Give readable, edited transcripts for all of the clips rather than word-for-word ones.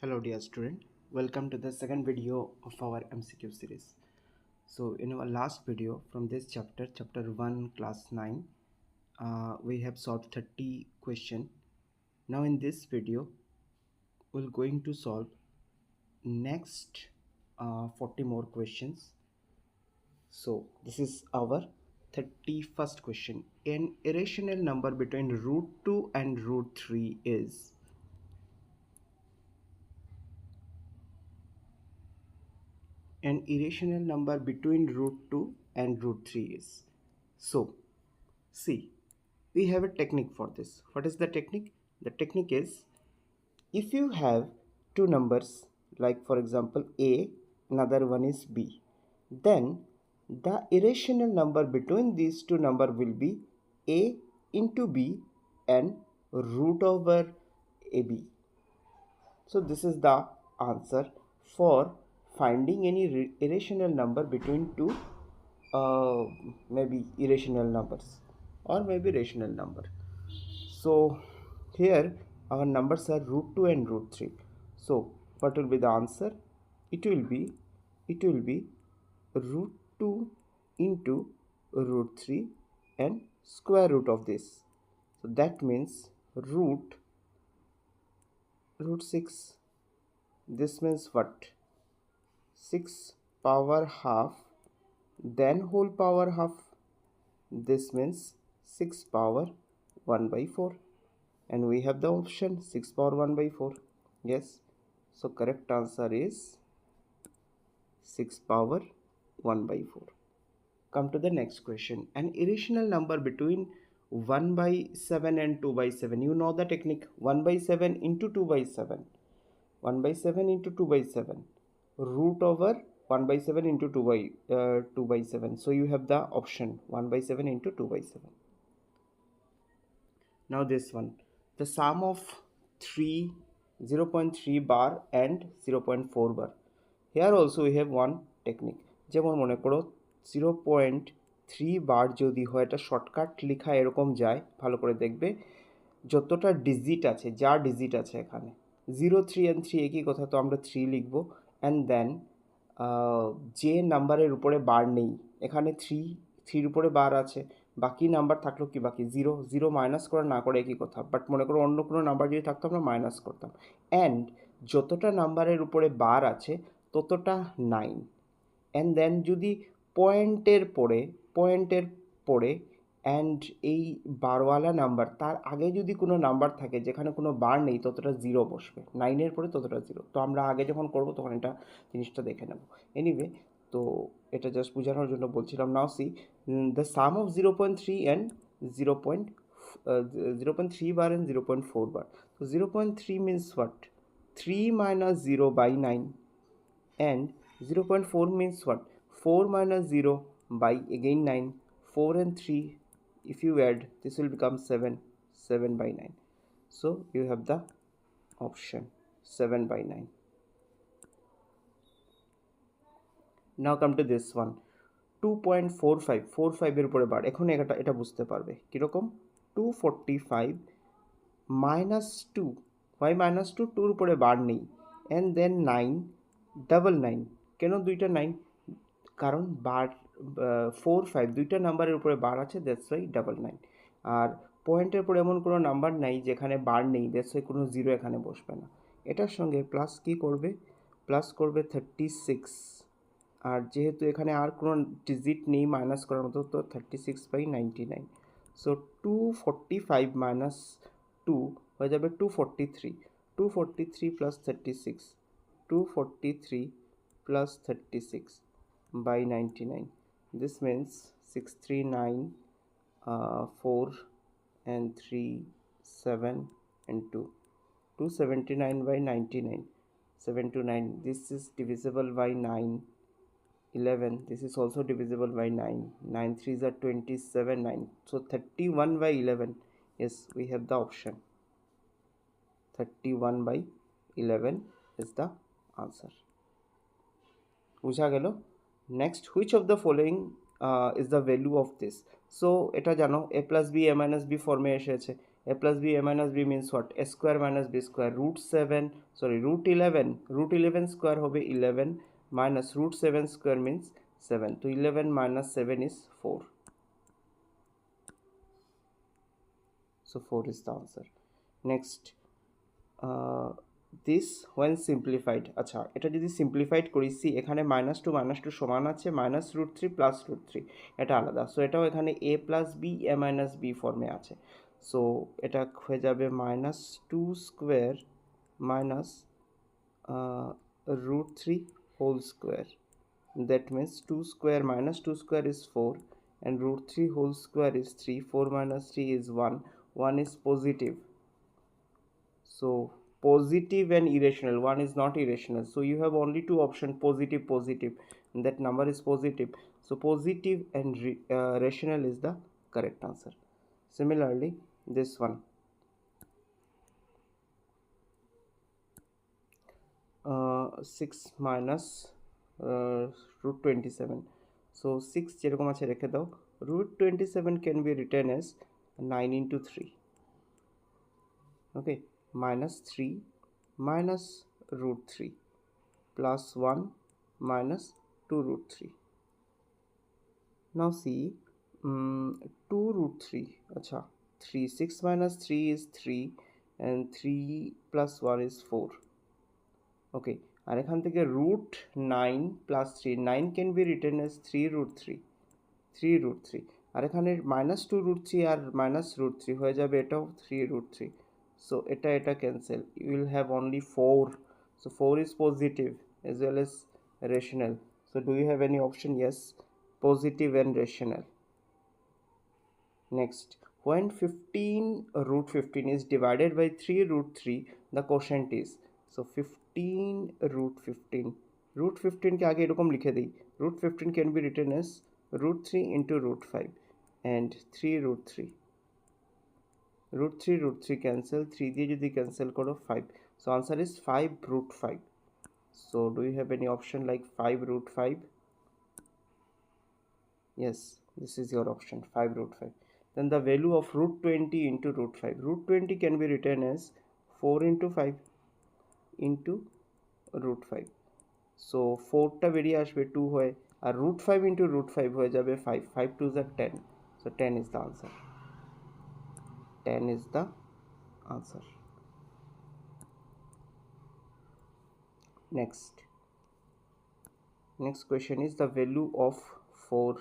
Hello dear student, welcome to the second video of our MCQ series. So in our last video from this chapter 1 class 9, we have solved 30 question. Now in this video we're going to solve next 40 more questions. So this is our 31st question. An irrational number between root 2 and root 3 is. An irrational number between root 2 and root 3 is. So, see, we have a technique for this. What is the technique? The technique is, if you have two numbers, like for example A, another one is B, then the irrational number between these two numbers will be A into B and root over AB. So this is the answer for finding any irrational number between two maybe irrational numbers or maybe rational number. So here our numbers are root 2 and root 3. So what will be the answer? It will be root 2 into root 3 and square root of this. So that means root 6. This means what? 6 power half, then whole power half. This means 6 power 1 by 4. And we have the option 6 power 1 by 4. Yes. So correct answer is 6 power 1 by 4. Come to the next question. An irrational number between 1 by 7 and 2 by 7. You know the technique. 1 by 7 into 2 by 7. 1 by 7 into 2 by 7. Root over 1 by 7 into 2 by 7. So you have the option 1 by 7 into 2 by 7. Now this one. The sum of 0.3 bar and 0.4 bar. Here also we have one technique. যেমন মনে করো 0.3 বার যদি হয়, এটা shortcut লেখা এরকম যায়, ভালো করে দেখবে যতটা ডিজিট আছে, যা ডিজিট আছে এখানে 0, 3 and 3 একই কথা, তো আমরা 3 লিখবো। অ্যান্ড দেন যে নাম্বারের উপরে বার নেই, এখানে 3-র উপরে বার আছে, বাকি নাম্বার থাকলো কি বাকি 0 মাইনাস করা না করে একই কথা, বাট মনে করো অন্য কোনো নাম্বার যদি থাকতো আমরা মাইনাস করতাম। অ্যান্ড যতটা নাম্বারের উপরে বার আছে ততটা 9। অ্যান্ড দেন যদি পয়েন্টের পরে অ্যান্ড এই বারওয়ালা নাম্বার তার আগে যদি কোনো নাম্বার থাকে যেখানে কোনো বার নেই, ততটা 0 বসবে। 9-এর পরে ততটা 0। তো আমরা আগে যখন করব তখন এটা জিনিসটা দেখে নেব। এনিওয়ে, তো এটা জাস্ট বোঝানোর জন্য বলছিলাম। Now see the sum of 0.3 and 0.3 bar and 0.4 bar. So 0.3 means what? 3 minus 0 by 9. And 0.4 means what? 4 minus 0 by again 9. 4 and 3, if you add, this will become 7 by 9. So you have the option 7 by 9. Now come to this one. 2.45 এর উপরে বার। এখন এটা বুঝতে পারবে কিরকম। 245 minus 2. Why minus 2? 2-র উপরে বার নেই। And then 9 double 9. কেন দুইটা 9? কারণ বার 4, 5 দুইটা নাম্বারের উপরে বার আছে, দ্যাটস ওয়াই ডাবল 9। আর পয়েন্টের পরে এমন কোনো নাম্বার নাই যেখানে বার নেই, দ্যাটস ওয়াই কোনো 0 এখানে বসবে না। এটার সঙ্গে প্লাস কি করবে? প্লাস করবে 36। আর যেহেতু এখানে আর কোনো ডিজিট নেই মাইনাস করার মতো, তো 36 by 99। সো 245 মাইনাস 2 হয়ে যাবে 243। 243 plus 36, 243 plus 36 by 99. This means 639, 4 and 3, 7 and 2. 279 by 99, 7 to 9. This is divisible by 9. 11. This is also divisible by 9. 9 3s are 27, 9. So 31 by 11. Yes, we have the option. 31 by 11 is the answer. বুঝা গেল। Next, which of the following is the value of this. So এটা জানো a plus B a minus B ফর্মে এসেছে। A plus b, a minus b means what? A square minus b square. Root 11 square hobe 11 minus root 7 square means 7. So 11 minus 7 is 4. So 4 is the answer. Next, this when simplified, আচ্ছা এটা যদি simplified করি, C এখানে -2 সমান আছে -√3 plus √3, এটা আলাদা। So এটাও এখানে a plus B a minus B ফর্মে আছে। সো এটা হয়ে যাবে -2 square minus √3 whole square. That means 2 square minus 2 square is 4 and √3 whole square is 3. 4 minus 3 is 1. 1 is positive. So positive and irrational. 1 is not irrational. So you have only two options, positive, positive. And that number is positive. So positive and rational is the correct answer. Similarly, this one. 6 minus root 27. So 6 যেরকম আছে রেখে দাও। root 27 can be written as 9 into 3. Okay, minus 3 minus root 3 plus 1 minus 2 root 3. Now see 2 root 3. Acha, 3. 6 minus 3 is 3 and 3 plus 1 is 4. Okay, আর এখান থেকে root 9 plus 3, 9 can be written as 3 root 3, 3 root 3, আর এখানে -2 root 3 আর minus root 3 হয়ে যাবে এটাও 3 root 3. So এটা cancel, you will have only 4. So 4 is positive as well as rational. So do you have any option? Yes, positive and rational. Next, when 15 root 15 is divided by 3 root 3, the quotient is, so 15 root 15, root 15 কে আগে এরকম লিখে দিই, root 15 can be written as root 3 into root 5 and 3 root 3. root 3 cancel, 3 দিয়ে যদি cancel করো 5. So answer is 5 root 5. So do you have any option like 5 root 5? Yes, this is your option, 5 root 5. Then the value of root 20 into root 5. Root 20 can be written as 4 into 5 into root 5. So 4টা বেরিয়ে আসবে 2 হয়ে, আর root 5 into root 5 হয়ে যাবে 5. 5 2s are 10. So 10 is the answer. 10 is the answer. Next question is the value of 4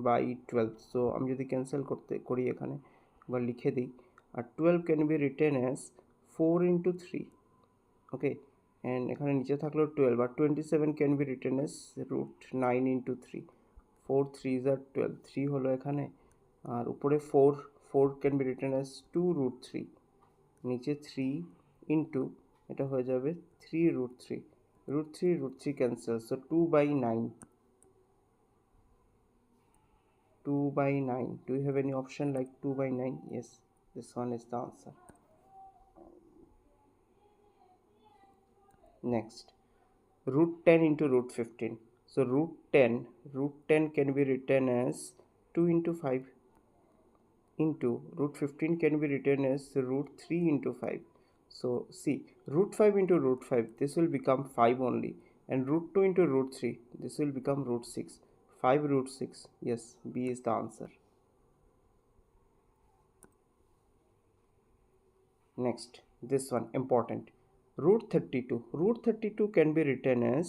by 12. So আমি যদি cancel করি এখানে একবার লিখে দিই, আর 12 can be written as 4 into 3. Okay, and এখানে নিচে থাকলো 12, আর 27 can be written as root 9 into 3. 4 3s are 12, 3 হলো এখানে, আর উপরে 4 can be written as 2 root 3, নিচে 3 into এটা হয়ে যাবে 3 root 3. root 3 cancel, so 2 by 9. 2 by 9. Do you have any option like 2 by 9? Yes, this one is the answer. Next, root 10 into root 15. So root 10 can be written as 2 into 5 into root 15 can be written as root 3 into 5. So see, root 5 into root 5, this will become 5 only, and root 2 into root 3, this will become root 6. 5 root 6. Yes, B is the answer. Next, this one important. Root 32. Root 32 can be written as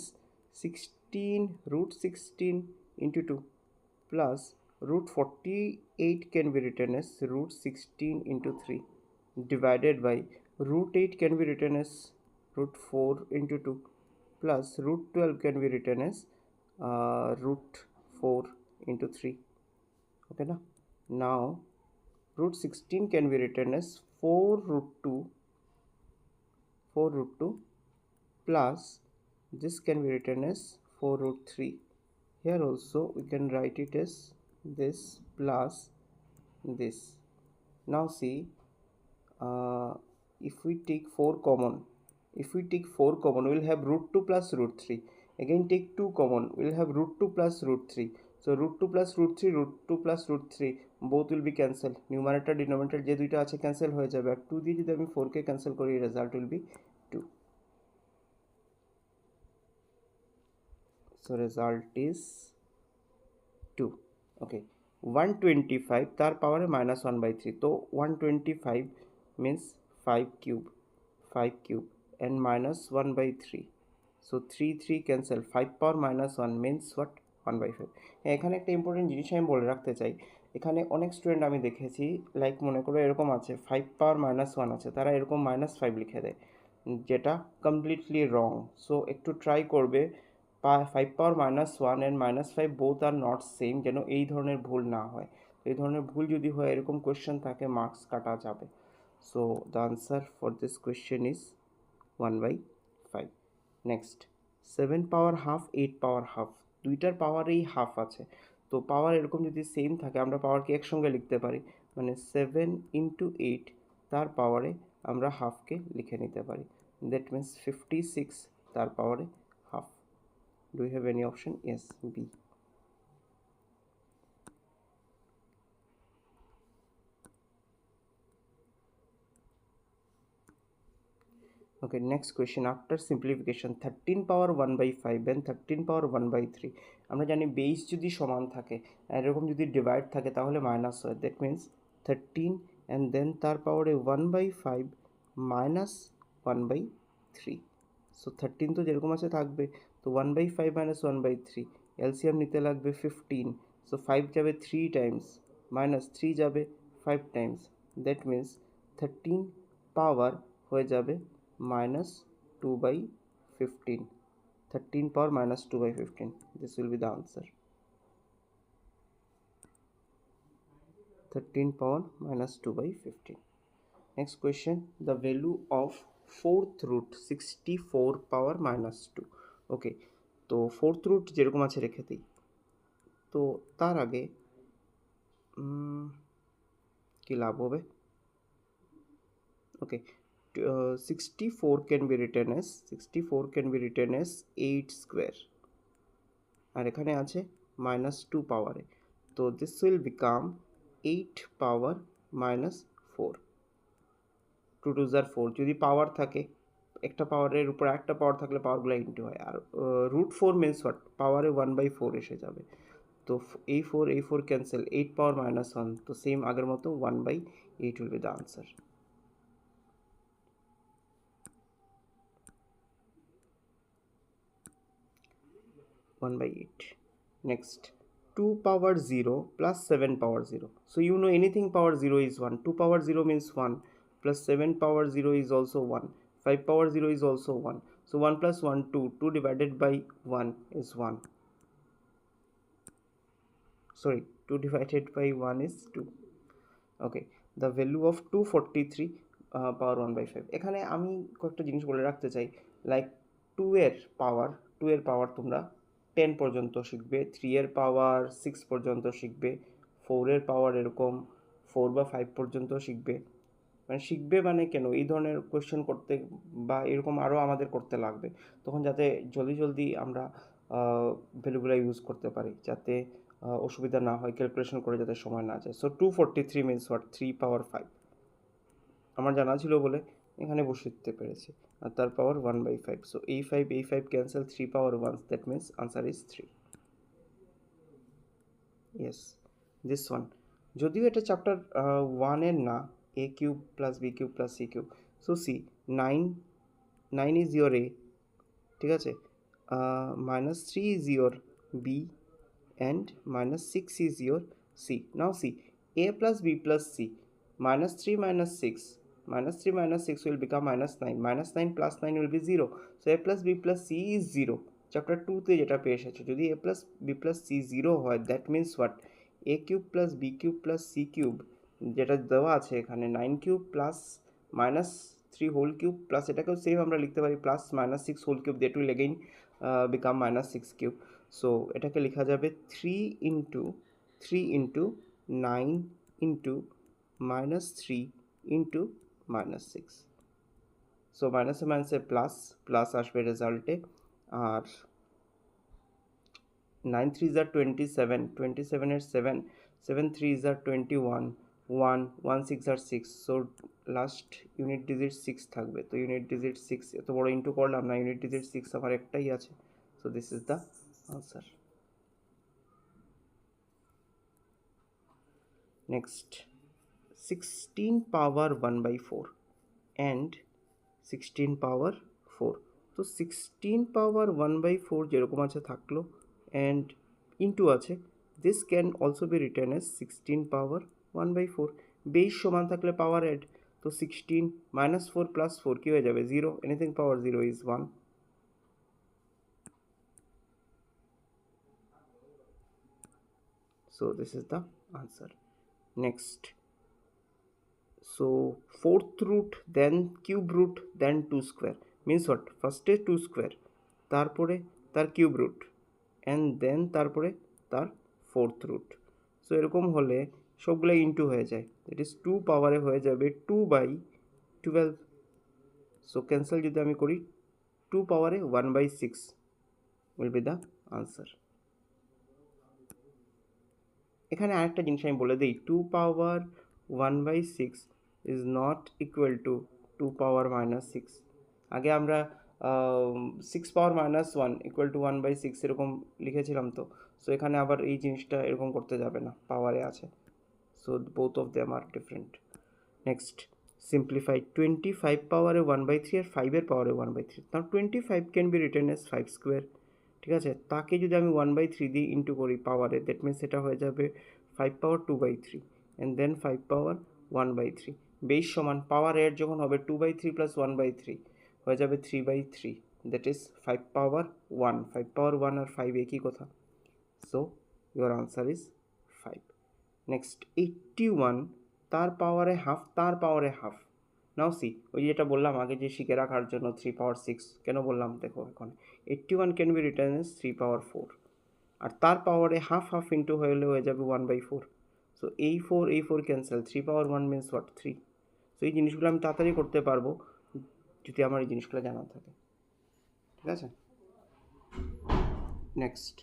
16 root 16 into 2 plus root 48 can be written as root 16 into 3 divided by root 8 can be written as root 4 into 2 plus root 12 can be written as root 4 into 3. Okay, now root 16 can be written as 4 root 2 plus this can be written as 4 root 3. Here also we can write it as this plus this. Now see, if we take 4 common, we'll have root 2 plus root 3. Again take 2 common, we'll have root 2 plus root 3. So root 2 plus root 3, root 2 plus root 3 both will be cancelled. Numerator denominator যে দুইটা আছে cancel হয়ে যাবে, আর 2 দিয়ে যদি আমি 4 কে cancel করি, result will be 2. So result is 2. Okay, 125 তার পাওয়ারে -1/3, তো 125 means 5 cube and -1/3, so 3 cancel, 5 power -1 means what, 1/5. এখানে একটা ইম্পর্টেন্ট জিনিস আমি বলে রাখতে চাই, এখানে অনেক স্টুডেন্ট আমি দেখেছি লাইক মনে করো এরকম আছে 5 power -1 আছে, তারা এরকম -5 লিখে দেয়, যেটা কমপ্লিটলি রং। সো একটু ট্রাই করবে 5 power -1 and -5 both are not same, যেন এই ধরনের ভুল না হয়। এই ধরনের ভুল যদি হয়, এরকম কোয়েশ্চেন থাকে, মার্কস কাটা যাবে। So the answer for this question is 1/5. Next 7 power half, 8 power half, দুইটার পাওয়ারেই হাফ আছে। তো পাওয়ার এরকম যদি সেম থাকে, আমরা পাওয়ারকে একসঙ্গে লিখতে পারি, মানে 7 into 8 তার পাওয়ারে আমরা হাফকে লিখে নিতে পারি। দ্যাট মিন্স 56 তার পাওয়ারে half. Do you have any option? Yes, B. Okay, next question. After simplification, 13 power 1/5 and 13 power 1/3, আমরা জানি বেস যদি সমান থাকে, এরকম যদি ডিভাইড থাকে তাহলে মাইনাস হয়। দ্যাট মিন্স 13 and then তার পাওয়ারে 1/5 minus 1/3. সো 13 তো যেরকম আছে থাকবে, তো 1/5 minus 1/3, এলসিএম নিতে লাগবে 15, সো 5 যাবে 3 টাইমস, মাইনাস 3 যাবে 5 টাইমস, দ্যাট মিন্স 13 পাওয়ার হয়ে যাবে -2/15. 13 power -2/15. This will be the answer. 13 power -2/15. Next question. The value of 4th root 64 power -2. Okay, তো 4th root যেরকম আছে রেখে দিই। তো তার আগে কি লাভ হবে? Okay, 64 can be written as 8 square, আর এখানে আছে -2 পাওয়ারে, তো this will become 8 power -4. 2 2s are 4, যদি পাওয়ার থাকে একটা পাওয়ারের উপর একটা পাওয়ার থাকলে পাওয়ারগুলো ইনটু হয়, আর √4 মিন্স হোয়াট, পাওয়ারে 1/4 এসে যাবে, তো এই 4 ক্যান্সেল, 8 power -1, তো সেম আগের মতো 1/8 will be the answer. 1/8. Next, 2 power 0 plus 7 power 0. So you know anything power 0 is 1. 2 power 0 means 1, plus 7 power 0 is also 1. 5 power 0 is also 1. So 1 plus 1, 2. 2 divided by 1 is 1. Sorry, 2 divided by 1 is 2. Okay, the value of 243 power 1/5. এখানে আমি কয়েকটা জিনিস বলে রাখতে চাই, like 2 এর পাওয়ার তোমরা 10 পর্যন্ত শিখবে, 3 এর পাওয়ার 6 পর্যন্ত শিখবে, 4 এর পাওয়ার এরকম 4 বা 5 পর্যন্ত শিখবে, মানে কেন এই ধরনের কোয়েশ্চেন করতে বা এরকম আরও আমাদের করতে লাগবে, তখন যাতে জলদি আমরা ভ্যালুগুলো ইউজ করতে পারি, যাতে অসুবিধা না হয়, ক্যালকুলেশন করে যাতে সময় না যায়। সো 243 মিনস হোয়াট, 3 power 5 আমার জানা ছিল বলে এখানে বসিয়ে দিতে পেরেছি, আর তার পাওয়ার 1/5, সো এই 5 cancel, 3 power 1, that means answer is 3. Yes, this one, যদিও এটা চ্যাপ্টার 1-এর না, a cube plus b cube plus c cube. So see, 9 is your a, ঠিক আছে, -3 is your b and -6 is your c. Now see, a plus b plus c, -3 minus 6 will become -9, -9 plus 9 will be 0, so a plus b plus c is 0. Chapter 2-তে যেটা পেয়ে এসেছে, যদি a plus b plus c 0 হয়, that means what, a cube plus b cube plus c cube যেটা দেওয়া আছে এখানে 9 cube plus -3 whole cube, plus এটাকেও সেম আমরা লিখতে পারি plus -6 whole cube, that will again become -6 cube. So এটাকে লেখা যাবে 3 ইন্টু 9 ইন্টু -3 ইন্টু -6। সো মাইনাসে প্লাস আসবে রেজাল্টে, আর 9 3s are 27, 27 এর 7, 7 3s are 21, 1 1 6 are 6, so last unit digit 6 থাকবে, তো ইউনিট ডিজিট 6, এত বড় ইন্টু করলাম না, ইউনিট ডিজিট 6 আমার একটাই আছে, so this is the answer. Next, 16 power 1 by 4 and 16 power 4, তো 16 power 1 by 4 যেরকম আছে থাকলো and into আছে, this can also be written as 16 power 1 by 4, বেশ সমান থাকলে পাওয়ার অ্যাড, তো 16 minus 4 plus 4 কি হয়ে যাবে 0, anything power 0 is 1. So this is the answer. Next, so fourth root then cube root then 2 square means what, first A 2 square, তারপরে তার cube root and দেন তারপরে তার ফোর্থ রুট, সো এরকম হলে সবগুলো ইন্টু হয়ে যায়, দ্যাট ইজ 2 পাওয়ারে হয়ে যাবে 2/12, সো ক্যান্সেল যদি আমি করি 2 পাওয়ারে 1/6 উইল বি দ্য আনসার। এখানে আরেকটা জিনিস আমি বলে দিই, 2 পাওয়ার 1/6 ইজ নট ইকুয়াল টু 2 পাওয়ার -6, আগে আমরা 6 পাওয়ার -1 ইকুয়াল টু 1/6 এরকম লিখেছিলাম, তো সো এখানে আবার এই জিনিসটা এরকম করতে যাবে না, পাওয়ারে আছে, so both of them are different. Next, simplify 25 পাওয়ারে 1/3 আর 5 এর পাওয়ারে 1/3, now 25 can be written as 5 square, ঠিক আছে, তাকে যদি আমি 1/3 দিয়ে ইন্টু করি পাওয়ারে, দ্যাট মিনস এটা হয়ে যাবে 5 পাওয়ার 2/3 অ্যান্ড দেন 5 পাওয়ার 1/3, বেশ সমান পাওয়ার এর যখন হবে 2/3 প্লাস 1/3 হয়ে যাবে 3/3, দ্যাট ইজ 5 পাওয়ার 1, 5 পাওয়ার 1 আর 5 একই কথা, so your answer is 5. Next 81 তার পাওয়ারে হাফ, তার পাওয়ারে হাফ, নাও সি ওই যেটা বললাম আগে যে শিখে রাখার জন্য 3 পাওয়ার 6 কেন বললাম, দেখো এখন 81 can be return S 3 power 4, আর তার পাওয়ারে হাফ হাফ ইন্টু হয়ে যাবে 1/4, সো এই 4 cancel, 3 power 1 means what 3, so এই জিনিসগুলো আমি তাড়াতাড়ি করতে পারবো যদি আমার এই জিনিসগুলো জানা থাকে, ঠিক আছে। Next,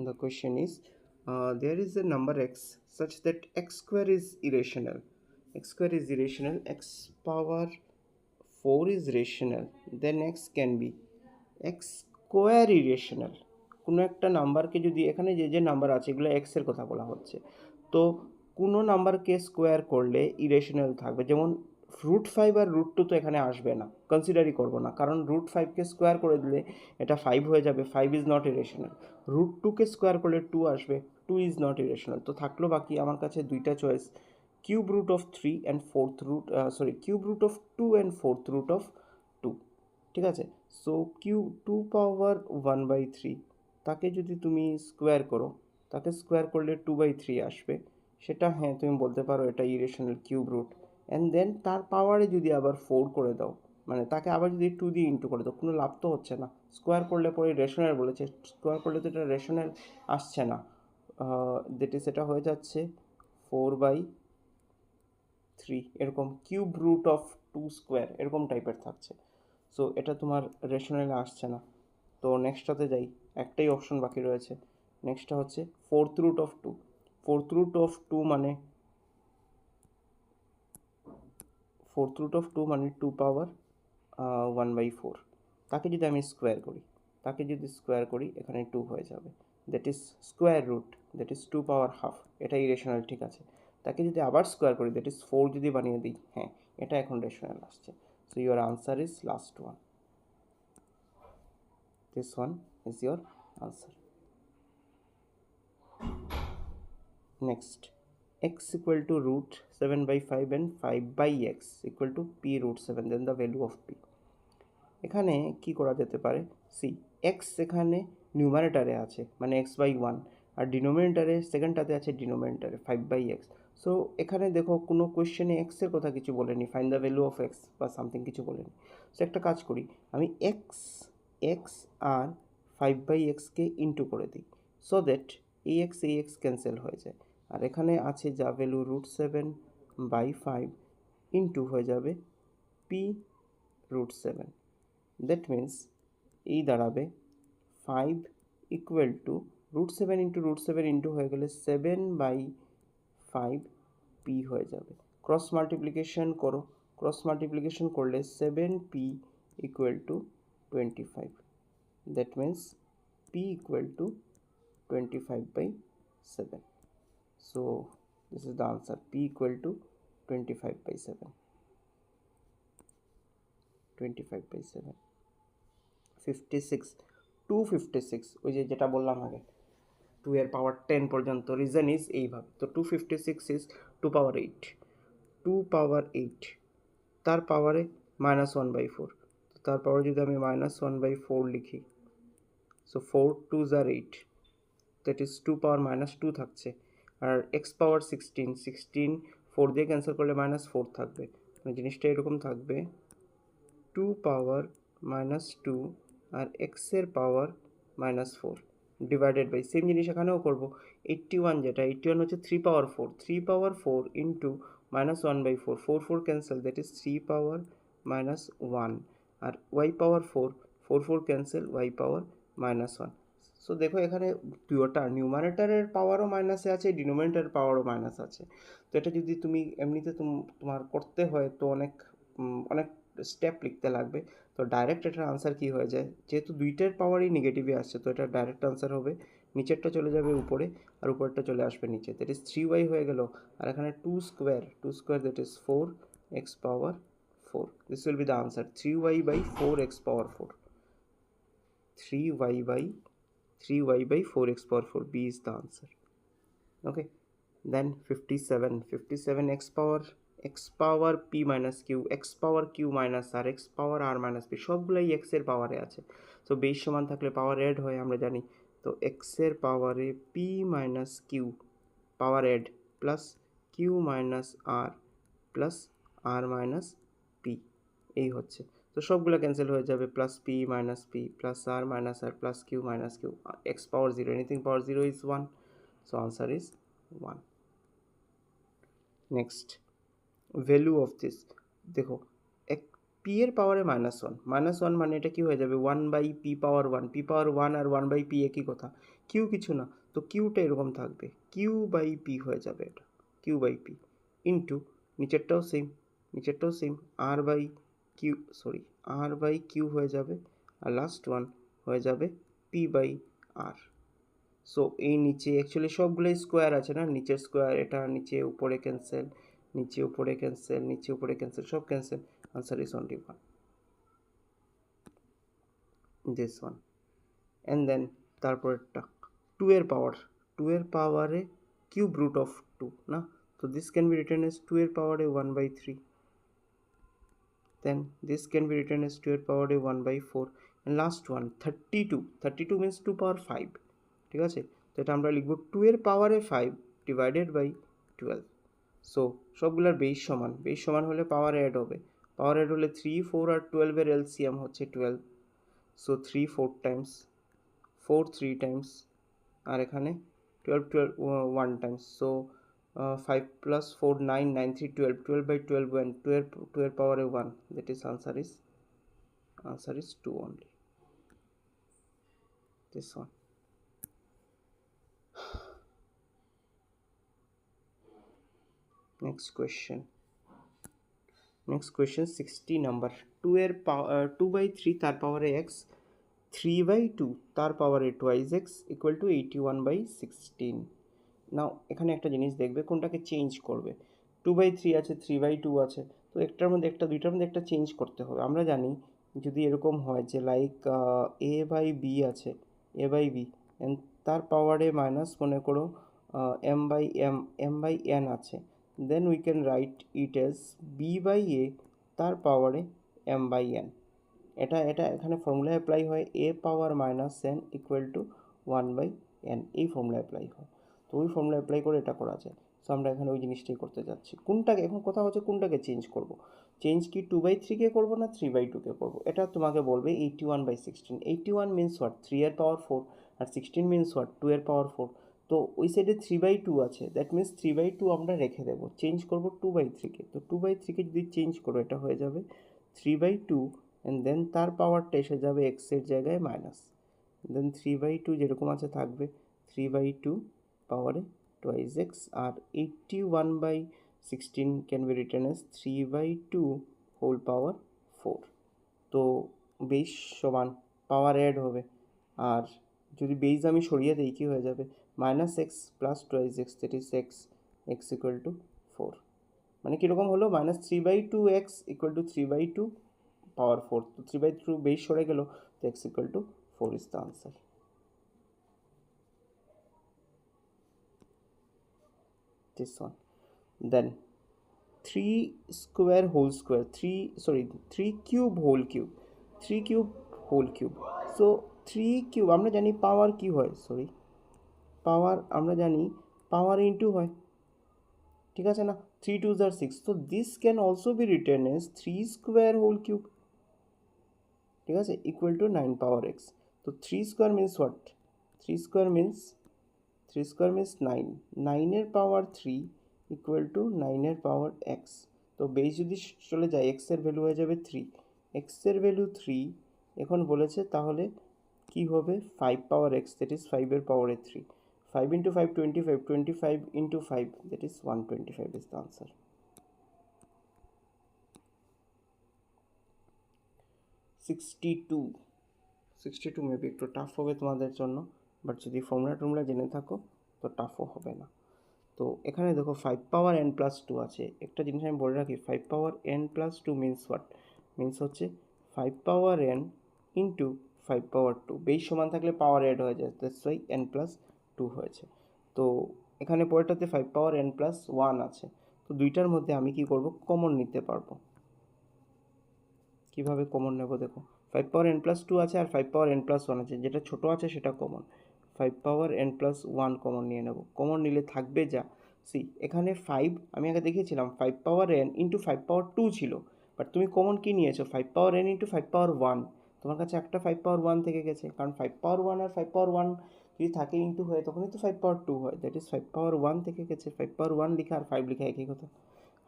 the question is there is a number x such that x square is irrational, x square is irrational, x power 4 is rational, then x can be x square irrational, কোনো একটা নাম্বারকে যদি এখানে যে যে নাম্বার আছে এগুলো x এর কথা বলা হচ্ছে, তো কোনো নাম্বারকে স্কোয়ার করলে ইরেশনাল থাকবে, যেমন √5 আর √2 তো এখানে আসবে না, কনসিডারই করবো না, কারণ √5কে স্কোয়ার করে দিলে এটা 5 হয়ে যাবে, 5 ইজ নট ইরেশনাল, √2কে স্কোয়ার করলে 2 আসবে, 2 ইজ নট ইরেশনাল, তো থাকলো বাকি আমার কাছে দুইটা choice, cube root of 3 and fourth root, cube root of 2 and fourth root of 2, ঠিক আছে, সো 2 পাওয়ার 1/3 তাকে যদি তুমি স্কোয়ার করো, তাকে স্কোয়ার করলে 2/3 আসবে, সেটা হ্যাঁ তুমি বলতে পারো এটা irrational cube root, and then তার পাওয়ারে যদি আবার 4 করে দাও, মানে তাকে আবার যদি 2 দিয়ে ইন্টু করে দাও, কোনো লাভ তো হচ্ছে না, স্কোয়ার করলে পরে রেশনাল বলেছে, স্কোয়ার করলে তো এটা রেশনাল আসছে না, দ্যাট ইজ এটা হয়ে যাচ্ছে 4/3 এরকম, কিউব রুট অফ 2 স্কোয়ার এরকম টাইপের থাকছে, সো এটা তোমার রেশনালে আসছে না, তো নেক্সটটাতে যাই, একটাই অপশন বাকি রয়েছে, নেক্সটটা হচ্ছে fourth root of 2, fourth root of 2 মানে 2 পাওয়ার 1/4, তাকে যদি আমি স্কোয়ার করি, এখানে 2 হয়ে যাবে, that is square root, that is 2 power half, এটা ইরেশনাল, ঠিক আছে, তাকে যদি আবার স্কোয়ার করি, দ্যাট ইজ 4 যদি বানিয়ে দিই, হ্যাঁ এটা এখন রেশনাল আসছে, so your answer is last one, this one is your answer. Next, x equal to √7/5 and 5/x equal to p √7, then the value of p, এখানে কি করা যেতে পারে, সি এক্স এখানে নিউমারেটারে আছে মানে x/1, আর ডিনোমিনেটারে সেকেন্ডটাতে আছে ডিনোমিনেটারে 5/x, সো এখানে দেখো কোনো কোয়েশ্চেনে এক্সের কথা কিছু বলেনি, find the value of x বা সামথিং কিছু বলেনি, সো একটা কাজ করি, আমি এক্স আর 5/xকে ইন্টু করে দিই, সো দ্যাট এই এক্স ক্যান্সেল হয়ে যায়, আর এখানে আছে যা ভ্যালু √7/5 ইন্টু হয়ে যাবে p √7, দ্যাট মিন্স এই দাঁড়াবে 5 ইকুয়াল টু √7 ইন্টু হয়ে গেলে 7/5 পি হয়ে যাবে। ক্রস মাল্টিপ্লিকেশন করো, ক্রস মাল্টিপ্লিকেশন করলে 7p equal to 25, that means p equal to 25/7. So this is the answer, p equal to 25/7. 26 256 ওই যেটা বললাম আগে 2 এর পাওয়ার 10 পর্যন্ত। রিজন ইজ এইভাবে, তো 256 ইজ 2 পাওয়ার 8, 2 পাওয়ার 8 তার পাওয়ারে -1/4, তার পাওয়ারে যদি আমি -1/4 লিখি, so 4 2s are 8, that is 2 পাওয়ার -2 থাকছে। আর এক্স পাওয়ার 16 4 দিয়ে ক্যান্সেল করলে -4 থাকবে, মানে জিনিসটা এরকম থাকবে 2 পাওয়ার -2 আর এক্সের পাওয়ার -4 ডিভাইডেড বাই, সেম জিনিস এখানেও করব 81, যেটা 81 হচ্ছে 3 power 4 into -1/4, 4 4 cancel, that is 3 power -1, আর Y power 4 cancel, Y power -1। So দেখো এখানে দুটোটা নিউমারেটরের পাওয়ারও মাইনাসে আছে, ডিনোমিনেটরের পাওয়ারও মাইনাস আছে। তো এটা যদি তুমি এমনিতে তোমার করতে হয় তো অনেক স্টেপ লিখতে লাগবে। তো ডাইরেক্ট এটার আনসার কি হয়ে যায়, যেহেতু দুইটার পাওয়ারই নেগেটিভে আসছে, তো এটা ডাইরেক্ট আনসার হবে নিচেরটা চলে যাবে উপরে আর উপরেরটা চলে আসবে নিচে, দ্যাট ইজ 3y হয়ে গেল। আর এখানে 2 square that is 4x power 4, this will be the answer, 3y/4x power 4, 3y/4x power 4, b is the answer. Okay, then 57 x power p minus q, x power q minus r, x power r minus p, সবগুলাই x এর পাওয়ারে আছে। তো base সমান থাকলে পাওয়ার add হয় আমরা জানি, তো x এর পাওয়ারে p minus q power add plus q minus r plus r minus p, এই হচ্ছে। তো সবগুলো ক্যান্সেল হয়ে যাবে, plus p minus p plus r minus r plus q minus q, x power 0, anything power 0 is 1, so answer is 1. Next value of this, দেখো p এর পাওয়ারে -1 মানে এটা কি হয়ে যাবে 1/p পাওয়ার 1, p পাওয়ার 1 আর 1/p একই কথা, কিউ কিছু না, তো কিউটা এরকম থাকবে q/p হয়ে যাবে, এটা q/p ইন্টু নিচেরটাও সেম r/q হয়ে যাবে, আর লাস্ট ওয়ান হয়ে যাবে p/r। সো এই নিচে অ্যাকচুয়ালি সবগুলোই স্কোয়ার আছে না, নিচের স্কোয়ার, এটা নিচে উপরে ক্যান্সেল, নিচে উপরে ক্যান্সেল, সব cancel, answer is only one, this one. And then তারপরেরটা 2 এর পাওয়ারে কিউব রুট অফ 2 না, তো this can be written S 2 এর পাওয়ারে 1/3, then this can be written as 2 এর power 1/4, and last one 32 means 2 power 5, ঠিক আছে। তো এটা আমরা লিখব 2 এর পাওয়ারে 5 ডিভাইডেড বাই 12। সো সবগুলোর বেস সমান হলে পাওয়ার অ্যাড হবে, পাওয়ার অ্যাড হলে 3 4 আর 12 এর এলসিএম হচ্ছে 12, সো 3 4 টাইমস, 4 3 টাইমস, আর এখানে 12 1 টাইমস, সো 5 plus 4 9 9 3 12, 12/12 and 2 এর power 1, that is answer is 2 only, this one. Next question 60 number, 2/3 তার পাওয়ারে x, 3/2 তার পাওয়ারে twice x equal to 81/16। নাও এখানে একটা জিনিস দেখবে কোনটাকে চেঞ্জ করবে, 2/3 আছে, 3/2 আছে, তো দুইটার মধ্যে একটা চেঞ্জ করতে হবে। আমরা জানি যদি এরকম হয় যে লাইক a/b আছে, a/b এন্ড তার পাওয়ারে মাইনাস মনে করো m/n আছে, then we can write it as b/a তার পাওয়ারে m/n। এটা এখানে ফর্মুলা অ্যাপ্লাই হয় a power -n equal to 1/n, এই ফর্মুলা অ্যাপ্লাই হয়, তো ওই ফর্মুলা অ্যাপ্লাই করে এটা করা যায়। সো আমরা এখানে ওই জিনিসটাই করতে যাচ্ছি, কোনটাকে এখন কথা হচ্ছে কোনটাকে চেঞ্জ করব, চেঞ্জ কি 2/3 করবো না 3/2 করবো, এটা তোমাকে বলবে 81/16, 81 মিনস হোয়াট 3 এর পাওয়ার 4, আর 16 মিনস হোয়াট 2 এর পাওয়ার 4, তো ওই সাইডে 3/2 আছে, দ্যাট মিনস 3/2 আমরা রেখে দেবো, চেঞ্জ করবো 2/3, তো 2/3 যদি চেঞ্জ করো এটা হয়ে যাবে 3/2 অ্যান্ড দেন তার পাওয়ারটা এসে যাবে এক্সের জায়গায় মাইনাস, দেন 3/2 যেরকম আছে থাকবে 3/2 পাওয়ারে টুয়াইস এক্স, আর 81/16 can be written as 3/2 whole power 4। তো বেস সমান পাওয়ার অ্যাড হবে, আর যদি বেস আমি সরিয়ে দিই কী হয়ে যাবে minus x plus twice x, that is x x equal two 4। মানে কীরকম হলো মাইনাস 3/2 এক্স ইকুয়াল টু 3/2 পাওয়ার 4। তো 3/2 বেস সরে গেল, তো x equal two 4 is the answer. This one. Then 3 square whole square, 3 cube whole cube, 3 cube whole cube. So 3 cube আমরা জানি পাওয়ার কি হয়, পাওয়ার আমরা জানি পাওয়ার ইন্টু হয়, ঠিক আছে না, 3 2s are 6. So this can also be written as 3 square whole cube, ঠিক আছে, equal to 9 power x. So 3 square means what? 3 square means 9, 9 এর পাওয়ার 3 ইকুয়াল টু 9 এর পাওয়ার এক্স। তো বেস যদি চলে যায় এক্সের ভ্যালু হয়ে যাবে 3, এক্সের ভ্যালু 3 এখন বলেছে, তাহলে কি হবে 5 পাওয়ার এক্স, দ্যাট ইজ 5 এর পাওয়ারে 3, 5 into 5 25, 25 into 5 that is 125 is the answer. Sixty two maybe একটু টাফ হবে তোমাদের জন্য, বাট যদি ফর্মুলা জেনে থাকো তো টাফও হবে না। তো এখানে দেখো 5 পাওয়ার n প্লাস 2 আছে। একটা জিনিস আমি বলে রাখি, 5 পাওয়ার n plus 2 means what, means হচ্ছে 5 পাওয়ার n ইন্টু 5 পাওয়ার 2, বেশ সমান থাকলে পাওয়ার অ্যাড হয়ে যায়, দ্যাটস ওয়াই n প্লাস 2 হয়েছে। তো এখানে পরেরটাতে 5 পাওয়ার n প্লাস 1 আছে, তো দুইটার মধ্যে আমি কি করব, কমন নিতে পারবো। কিভাবে কমন নেব দেখো, 5 পাওয়ার n প্লাস 2 আছে আর 5 পাওয়ার n প্লাস 1 আছে, যেটা ছোট আছে সেটা কমন, 5 পাওয়ার n প্লাস 1 কমন নিয়ে নেব। কমন নিলে থাকবে যা, এখানে 5 আমি আগে দেখিয়েছিলাম 5 পাওয়ার n ইন্টু 5 পাওয়ার 2 ছিল, বাট তুমি কমন কি নিয়েছো 5 পাওয়ার n ইন্টু 5 পাওয়ার 1, তোমার কাছে একটা 5 পাওয়ার 1 থেকে গেছে, কারণ 5 পাওয়ার 1 আর 5 পাওয়ার 1 যদি থাকে ইন্টু হয় তখনই তো 5 পাওয়ার 2 হয়, দ্যাট ইজ 5 পাওয়ার 1 থেকে গেছে, 5 পাওয়ার 1 লিখা আর 5 লিখা একই কথা।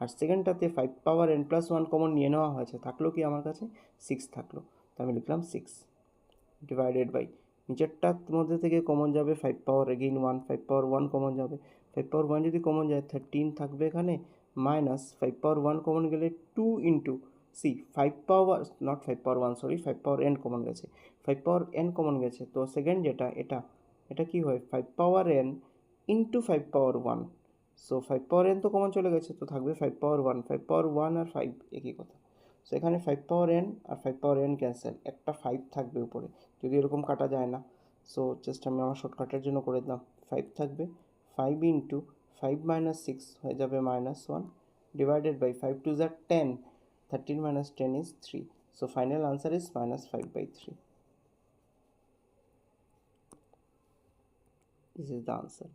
আর সেকেন্ডটাতে 5 পাওয়ার n প্লাস 1 কমন নিয়ে নেওয়া হয়েছে, থাকলো কি আমার কাছে 6 থাকলো, তো আমি লিখলাম 6 ডিভাইডেড বাই, নিচেরটার মধ্যে থেকে কমন যাবে 5 পাওয়ার এগেইন 1, 5 পাওয়ার 1 কমন যাবে, 5 পাওয়ার 1 যদি কমন যায় 13 থাকবে এখানে, মাইনাস 5 পাওয়ার 1 কমন গেলে 2 into 5 power not 5 power 1 sorry 5 power n common গেছে, 5 পাওয়ার n কমন গেছে, তো সেকেন্ড যেটা এটা কি হয় 5 পাওয়ার n ইন্টু 5 পাওয়ার 1, সো 5 পাওয়ার n তো কমন চলে গেছে, তো থাকবে 5 পাওয়ার 1, 5 পাওয়ার 1 আর 5 একই কথা, সো এখানে 5 পাওয়ার n আর 5 পাওয়ার n ক্যান্সেল, একটা 5 থাকবে উপরে, যদি এরকম কাটা যায় না, সো জাস্ট আমি আমার শর্টকাটের জন্য করে দিলাম, 5 থাকবে, 5 ইন্টু 5 মাইনাস 6 হয়ে যাবে minus 1 divided by 5 2 are 10, 13 minus 10 is 3, so final answer is minus 5/3. This is the answer.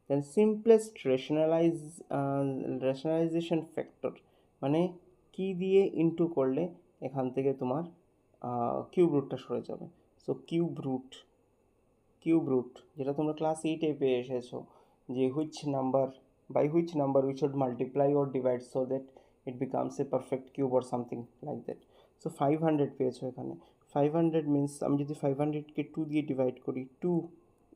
Then simplest rationalization factor মানে কি দিয়ে ইনটু করলে এখান থেকে তোমার কিউব রুটটা সরে যাবে, সো কিউব রুট যেটা তোমরা ক্লাস 8-এ পেয়ে এসেছো, যে by which number we should multiply or divide so that it becomes a perfect cube or something like that. So 500 পেয়েছো এখানে, 500 means আমি যদি 500কে 2 দিয়ে ডিভাইড করি, 2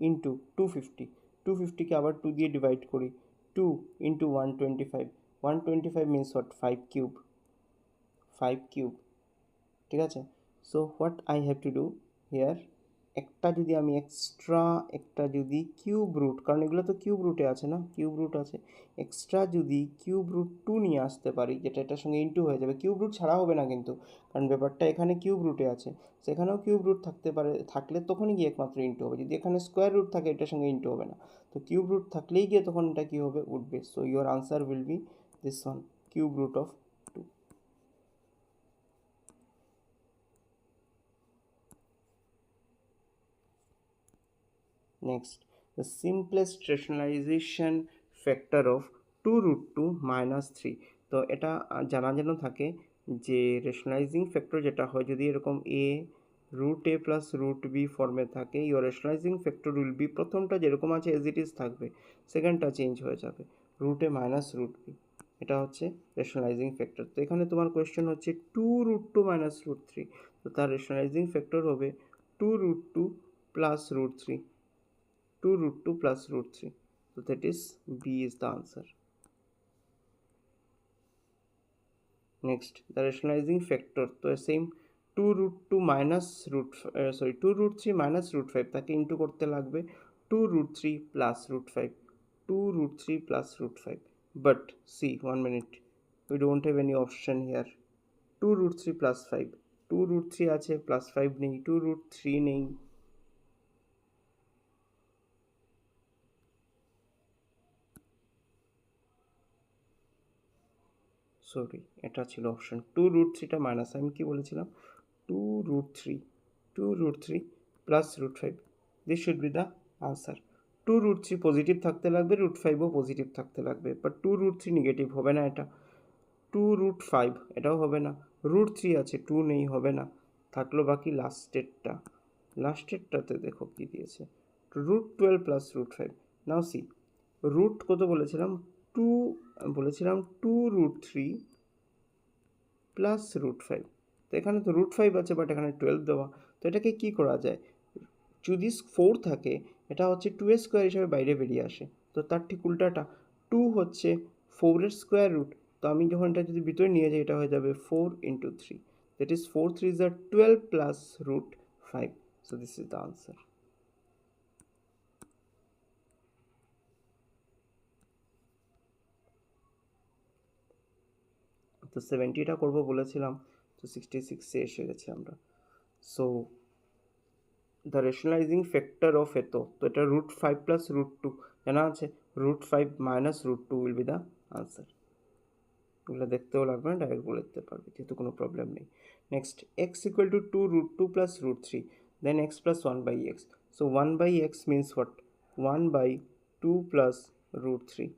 ইন্টু 250, 250কে আবার 2 দিয়ে ডিভাইড করি, 2 ইন্টু 125, 125 means what 5 কিউব, ঠিক আছে। So what I have to do here, একটা যদি আমি একটা যদি কিউব রুট, কারণ এগুলো তো কিউব রুটে আছে না, কিউব রুট আছে, এক্সট্রা যদি কিউব রুট 2 নিয়ে আসতে পারি, যেটা এটার সঙ্গে ইন্টু হয়ে যাবে, কিউব রুট ছাড়া হবে না কিন্তু, কারণ ব্যাপারটা এখানে কিউব রুটে আছে, সেখানেও কিউব রুট থাকলে তখনই গিয়ে একমাত্র ইন্টু হবে, যদি এখানে স্কোয়ার রুট থাকে এটার সঙ্গে ইন্টু হবে না, তো কিউব রুট থাকলেই গিয়ে তখন এটা কী হবে, উঠবে। So your answer will be this one, cube root of 2. Next, the simplest rationalization factor of 2 root 2 minus 3. তো এটা জানা যেন থাকে যে রেশনালাইজিং ফ্যাক্টর যেটা হয় যদি এরকম a root a plus root b ফর্মে থাকে, your rationalising factor will be, প্রথমটা যেরকম আছে এজ ইট ইজ থাকবে, সেকেন্ডটা চেঞ্জ হয়ে যাবে root a minus root b, এটা হচ্ছে রেশনালাইজিং ফ্যাক্টর। তো এখানে তোমার কোয়েশ্চেন হচ্ছে 2√2 মাইনাস √3, তো তার রেশনালাইজিং ফ্যাক্টর হবে 2√2 plus √3, 2√2 plus √3. So that is B is the answer. Next, the rationalizing factor. So same 2√2 minus 2√3 minus √5 তাকে ইন্টু করতে লাগবে 2√3 plus √5, 2√3 plus √5. But see, 1 minute, we don't have any option here. 2√3 plus 5, 2√3 আছে plus 5 নেই, 2√3 নেই, sorry এটা ছিল option. 2√3টা minus, আমি কি বলেছিলাম, 2√3 plus √5, this should be the answer. 2√3 positive থাকতে লাগবে, √5ও পজিটিভ থাকতে লাগবে, বাট 2√3 নেগেটিভ হবে না, এটা 2√5 এটাও হবে না, √3 আছে 2 নেই, হবে না, থাকলো বাকি লাস্টেরটা। লাস্টেরটাতে দেখো কি দিয়েছে, √12 প্লাস √5। নাও সি, রুট কত বলেছিলাম, 2 বলেছিলাম 2√3 প্লাস √5, তো এখানে তো √5 আছে বাট এখানে 12 দেওয়া, তো এটাকে কি করা যায়, যদি 4 থাকে এটা হচ্ছে 2 স্কোয়ার হিসেবে বাইরে বেরিয়ে আসে, তো তার ঠিক উল্টাটা, 2 হচ্ছে 4-এর স্কোয়ার রুট, তো আমি যখন এটা যদি ভিতরে নিয়ে যাই এটা হয়ে যাবে 4 into 3, that is 4 3s are 12 plus √5, so this is the answer. তো 70টা করবো বলেছিলাম, তো 66-এ এসে গেছি আমরা। সো দ্য রেশনালাইজিং ফ্যাক্টর অফ এত, তো এটা √5 প্লাস √2 জানা আছে, √5 minus √2 will be the answer. এগুলো দেখতেও লাগবে না, ডাইরেক্ট বলে দিতে পারবে, যেহেতু কোনো প্রবলেম নেই। Next, x equal to 2√2 plus √3, then x plus 1/x, so 1/x means what, 1/2 plus √3,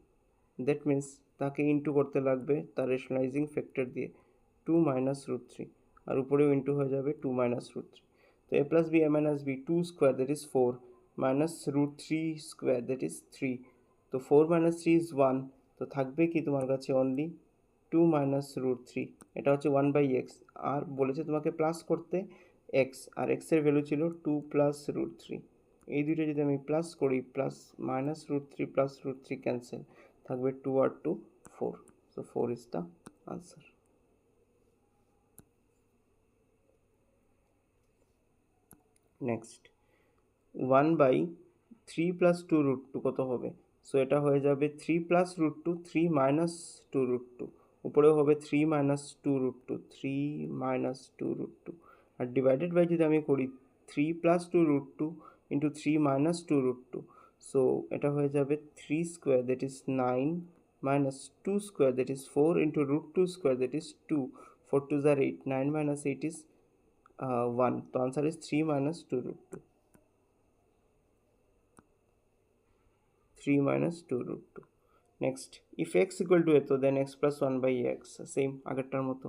that means তাকে ইন্টু করতে লাগবে তার রেশনালাইজিং ফ্যাক্টর দিয়ে 2 মাইনাস √3, আর উপরেও ইন্টু হয়ে যাবে 2 মাইনাস √3, তো a plus b a minus b, 2 square that is 4 minus √3 square that is 3, তো 4 minus 3 is 1, তো থাকবে কি তোমার কাছে অনলি 2 minus √3, এটা হচ্ছে 1/x, আর বলেছে তোমাকে প্লাস করতে x, আর x এর ভ্যালু ছিল 2 প্লাস √3, এই দুটো যদি আমি প্লাস করি, প্লাস মাইনাস √3 প্লাস √3 ক্যান্সেল, থাকবে 2 আর 2 4, so 4 is the answer. Next, 1/3 plus 2√2 কত হবে, সো এটা হয়ে যাবে 3 প্লাস √2, 3 মাইনাস 2√2, উপরেও হবে 3 মাইনাস 2√2, 3 মাইনাস 2√2, আর ডিভাইডেড বাই যদি আমি করি 3 প্লাস 2√2 ইন্টু 3 মাইনাস 2√2, সো এটা হয়ে যাবে 3 square that is 9 minus 2 square that is 4 into √2 square that is 2, 4 2s are 8, 9 minus 8 is 1, তো answer is 3 minus 2√2, 3 minus 2√2. Next, if x equal to এত, then x plus 1/x, same আগেরটার মতো,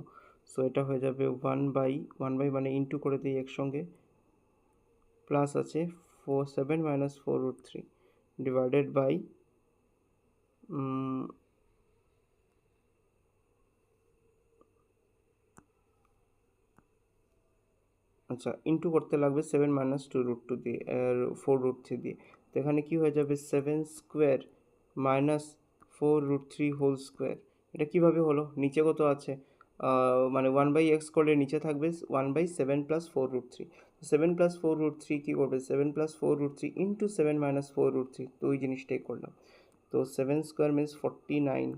so এটা হয়ে যাবে 1/1 মানে ইন্টু করে দিই একসঙ্গে, প্লাস আছে 7 minus 4√3 ডিভাইডেড বাই আচ্ছা ইন্টু করতে লাগবে 7 মাইনাস 2√2 দিয়ে, 4√3 দিয়ে, তো এখানে কি হয়ে যাবে 7 স্কোয়ার মাইনাস 4√3 হোল স্কোয়ার, এটা কিভাবে হলো, নিচে কত আছে, মানে 1/x করলে নিচে থাকবে 1/7 প্লাস 4√3, 7 প্লাস 4√3 কী করবে, 7 প্লাস 4√3 ইন্টু 7 মাইনাস 4√3, তো ওই জিনিসটাই করলাম, তো 7 square means 49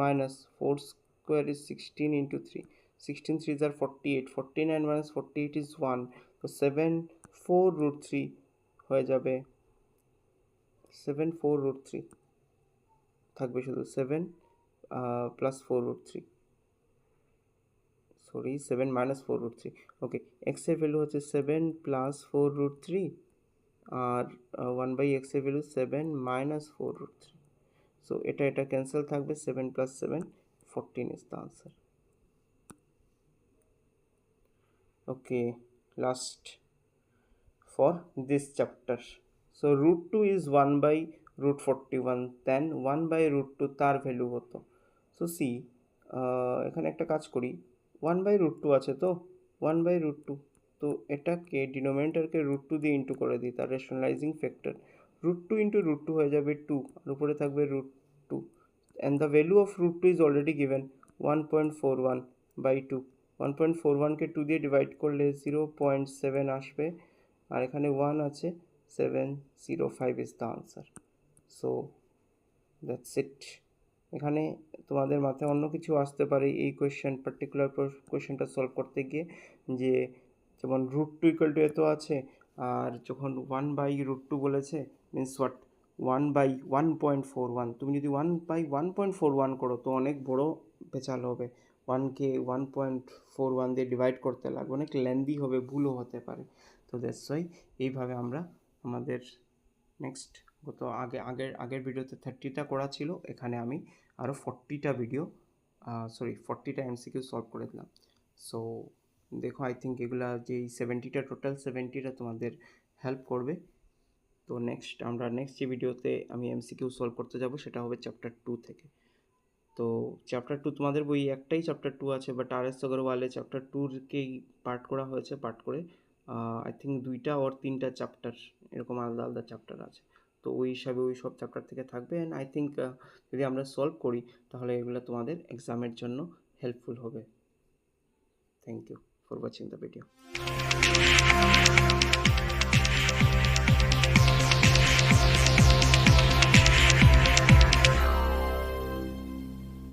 minus 4 square is 16 into 3, 16 3s are 48, 49 minus 48 is 1, তো 7 4√3 হয়ে যাবে 7 4√3, থাকবে শুধু 7 প্লাস 4√3, সরি 7 মাইনাস 4√3, ওকে, এক্স এর ভ্যালু হচ্ছে 7 প্লাস 4√3, আর 1/x এর ভ্যালু 7 মাইনাস 4√3, সো এটা ক্যান্সেল থাকবে, 7 plus 7 14 is the answer. Okay, last for this chapter, so √2 is 1/√41, then 1/√2 তার ভ্যালু হতো, সো সি এখানে একটা কাজ করি, 1/√2 আছে তো 1/√2, তো এটাকে ডিনোমিনেটরকে √2 দিয়ে ইন্টু করে দিই, তার রেশনালাইজিং ফ্যাক্টর √2 ইন্টু √2 হয়ে যাবে 2, আর উপরে থাকবে √2, and the value of √2 is already given 1.41/2, 1.41কে 2 দিয়ে ডিভাইড করলে 0.7 আসবে, আর এখানে 1 আছে, 705 is the answer. So that's it. এখানে তোমাদের মাথায় অন্য কিছু আসতে পারে এই পার্টিকুলার কোয়েশ্চেনটা সলভ করতে গিয়ে, যে যেমন √2 = এত আছে, আর যখন 1/√2 বলেছে মিনস হোয়াট, 1/1.41, তুমি যদি 1/1.41 করো তো অনেক বড় পেঁচাল হবে, 1কে 1.41 দিয়ে ডিভাইড করতে লাগবে, অনেক লেন্দি হবে, ভুলও হতে পারে। তো দ্যাটস ওয়াই এইভাবে আমরা আমাদের নেক্সট আগের ভিডিওতে 30টা করা ছিল, এখানে আমি আরও 40টা এমসিকিউ সলভ করে দিলাম। সো দেখো, আই থিঙ্ক এগুলা যেই 70টা টোটাল 70টা তোমাদের হেল্প করবে। তো আমরা নেক্সট যে ভিডিওতে আমি এমসিকিউ সলভ করতে যাব সেটা হবে চ্যাপ্টার 2 থেকে। তো চ্যাপ্টার 2 তোমাদের বই একটাই চ্যাপ্টার 2 আছে, বাট RS আগরওয়ালে চ্যাপ্টার 2কেই পার্ট করা হয়েছে, পার্ট করে আই থিঙ্ক 2টা or 3টা চ্যাপ্টার এরকম আলাদা আলাদা চ্যাপ্টার আছে। তো ওই হিসাবে ওই সব চ্যাপ্টার থেকে থাকবে, অ্যান্ড আই থিঙ্ক যদি আমরা সলভ করি তাহলে এগুলো তোমাদের এক্সামের জন্য হেল্পফুল হবে। Thank you for watching the video.